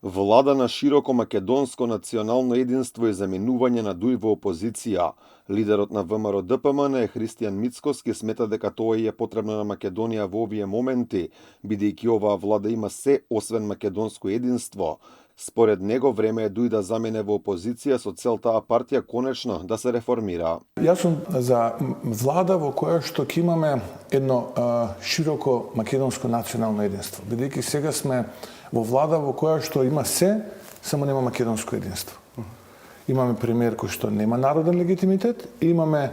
Влада на широко македонско национално единство и заменување на Дуј во опозиција. Лидерот на ВМРО-ДПМН Христијан Мицкоски смета дека тоа е потребно на Македонија во овие моменти, бидејќи оваа влада има се освен македонско единство. Според него време е Дуј да замене во опозиција со цел таа партија конечно да се реформира. Јас сум за влада во која што ќе имаме едно широко македонско национално единство, бидејќи сега сме во влада во која што има се, само нема македонско единство. Имаме премиер кој што нема народен легитимитет и имаме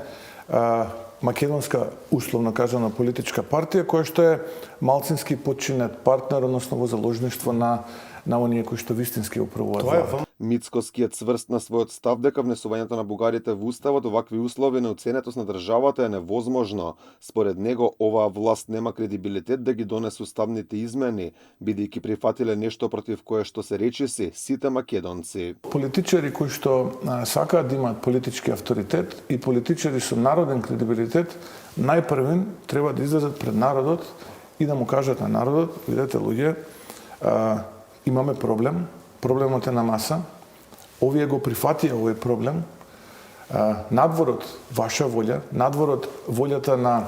македонска, условно кажано, политичка партија која што е малцински подчинет партнер, односно во заложништво на оние кои што вистински управуваат влада. Мицкоски е цврст на својот став дека внесувањето на бугарите во уставот овакви услови на уценетост на државата е невозможно. Според него, оваа власт нема кредибилитет да ги донесе уставните измени, бидејќи прифатиле нешто против кое што се речиси сите македонци. Политичари кои што сакаат да имаат политички авторитет и политичари со народен кредибилитет, најпрвен треба да излезат пред народот и да му кажат на народот: видете луѓе, имаме проблем, проблемот е на маса, овие го прифатија овој проблем, надворот ваша волја, надворот волјата на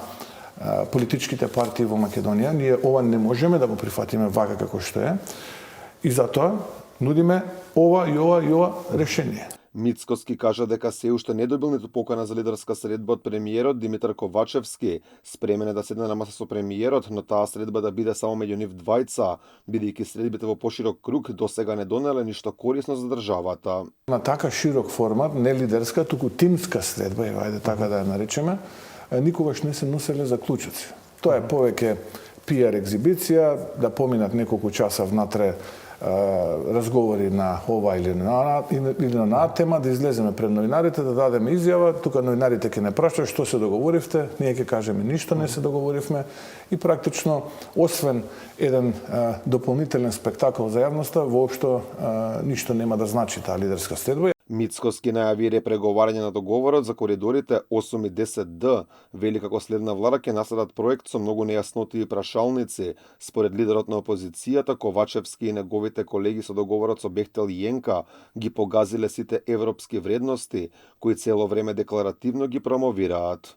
политичките партии во Македонија, ние ова не можеме да го прифатиме вака како што е, и затоа нудиме ова и ова и ова решение. Мицкоски кажа дека се уште не добил ниту покана за лидерска средба од премиерот Димитар Ковачевски. Спремен е да седне на маса со премиерот, но таа средба да биде само меѓу нив двајца, бидејќи средбите во поширок круг досега не донеле ништо корисно за државата. На така широк формат, не лидерска, туку тимска средба, ајде така да ја наречеме, никогаш не се носеле заклучоци. Тоа е повеќе PR екзибиција, да поминат неколку часа внатре разговори на ова или на онаа тема, да излеземе пред новинарите, да дадеме изјава, тука новинарите ќе не прашаат што се договоривте, ние ќе кажеме ништо не се договоривме и практично, освен еден дополнителен спектакл за јавноста, воопшто ништо нема да значи таа лидерска средба. Мицкоски најави репреговарање на договорот за коридорите 8 и 10Д. Вели како следна влада ќе наследат проект со многу нејасноти и прашалници. Според лидерот на опозицијата, Ковачевски и неговите колеги со договорот со Бехтел и Јенка ги погазиле сите европски вредности, кои цело време декларативно ги промовираат.